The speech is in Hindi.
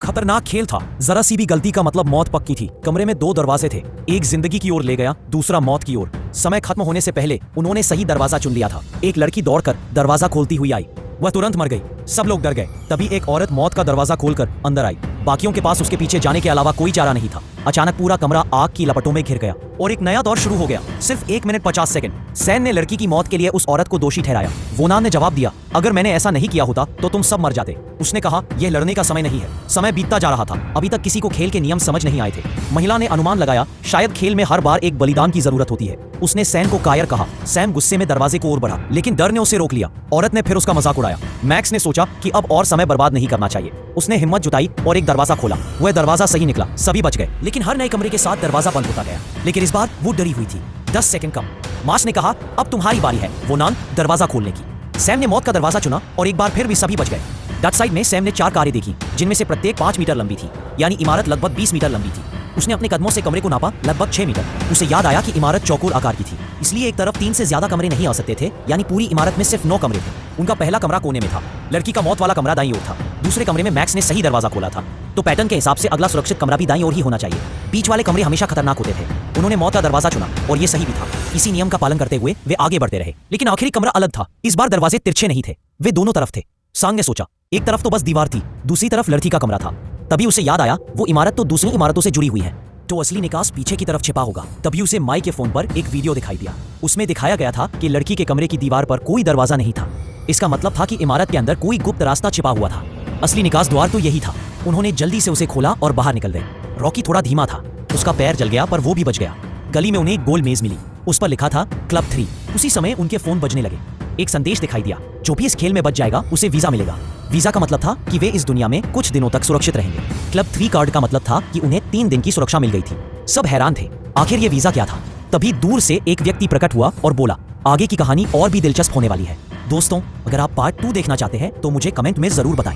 खतरनाक खेल था। जरा सी भी गलती का मतलब मौत पक्की थी। कमरे में दो दरवाजे थे, एक जिंदगी की ओर ले गया, दूसरा मौत की ओर। समय खत्म होने से पहले उन्होंने सही दरवाजा चुन लिया था। एक लड़की दौड़कर दरवाजा खोलती हुई आई, वह तुरंत मर गई। सब लोग डर गए। तभी एक औरत मौत का दरवाजा खोलकर अंदर आई। बाकियों के पास उसके पीछे जाने के अलावा कोई चारा नहीं था। अचानक पूरा कमरा आग की लपटों में घिर गया और एक नया दौर शुरू हो गया। सिर्फ 1 मिनट 50 सेकंड। सैन ने लड़की की मौत के लिए उस औरत को दोषी ठहराया। वोनान ने जवाब दिया, अगर मैंने ऐसा नहीं किया होता तो तुम सब मर जाते। उसने कहा, यह लड़ने का समय नहीं है। समय बीतता जा रहा था। अभी तक किसी को खेल के नियम समझ नहीं आए थे। महिला ने अनुमान लगाया, शायद खेल में हर बार एक बलिदान की जरूरत होती है। उसने सैन को कायर कहा। सैम गुस्से में दरवाजे को ओर बढ़ा, लेकिन डर ने उसे रोक लिया। औरत ने फिर उसका मजाक उड़ाया। मैक्स ने सोचा कि अब और समय बर्बाद नहीं करना चाहिए। उसने हिम्मत जुटाई और एक दरवाजा खोला। वह दरवाजा सही निकला, सभी बच गए। लेकिन हर नए कमरे के साथ दरवाजा बंद होता गया। लेकिन इस बार वो डरी हुई थी। 10 सेकंड कम। मार्श ने कहा, अब तुम्हारी बारी है वोनान, दरवाजा खोलने की। सैम ने मौत का दरवाजा चुना और एक बार फिर भी सभी बच गए। डच साइड में सैम ने 4 कारें देखी, जिनमें से प्रत्येक 5 मीटर लंबी थी, यानी इमारत लगभग 20 मीटर लंबी थी। उसने अपने कदमों से कमरे को नापा, लगभग 6 मीटर। उसे याद आया कि इमारत चौकोर आकार की थी, इसलिए एक तरफ 3 से ज्यादा कमरे नहीं आ सकते थे, यानी पूरी इमारत में सिर्फ 9 कमरे थे। उनका पहला कमरा कोने में था। लड़की का मौत वाला कमरा दाईं ओर था। दूसरे कमरे में मैक्स ने सही दरवाजा खोला था, तो पैटर्न के हिसाब से अगला सुरक्षित कमरा भी दाईं ओर ही होना चाहिए। बीच वाले कमरे हमेशा खतरनाक होते थे। उन्होंने मौत का दरवाजा चुना और ये सही भी था। इसी नियम का पालन करते हुए वे आगे बढ़ते रहे। लेकिन आखिरी कमरा अलग था। इस बार दरवाजे तिरछे नहीं थे, वे दोनों तरफ थे। सांग ने सोचा, एक तरफ तो बस दीवार थी, दूसरी तरफ लड़की का कमरा था। तभी उसे याद आया, वो इमारत तो दूसरी इमारतों से जुड़ी हुई है, तो असली निकास पीछे की तरफ छिपा होगा। तभी उसे माई के फोन पर एक वीडियो दिखाई दिया। उसमें दिखाया गया था कि लड़की के कमरे की दीवार पर कोई दरवाजा नहीं था। इसका मतलब था कि इमारत के अंदर कोई गुप्त रास्ता छिपा हुआ था। असली निकास द्वार तो यही था। उन्होंने जल्दी से उसे खोला और बाहर निकल गए। रॉकी थोड़ा धीमा था, उसका पैर जल गया, पर वो भी बच गया। गली में उन्हें एक गोल मेज मिली, उस पर लिखा था क्लब 3। उसी समय उनके फोन बजने लगे। एक संदेश दिखाई दिया, जो भी इस खेल में बच जाएगा उसे वीजा मिलेगा। वीजा का मतलब था कि वे इस दुनिया में कुछ दिनों तक सुरक्षित रहेंगे। क्लब 3 कार्ड का मतलब था कि उन्हें 3 दिन की सुरक्षा मिल गई थी। सब हैरान थे, आखिर ये वीजा क्या था। तभी दूर से एक व्यक्ति प्रकट हुआ और बोला, आगे की कहानी और भी दिलचस्प होने वाली है। दोस्तों, अगर आप पार्ट 2 देखना चाहते हैं तो मुझे कमेंट में जरूर बताएं।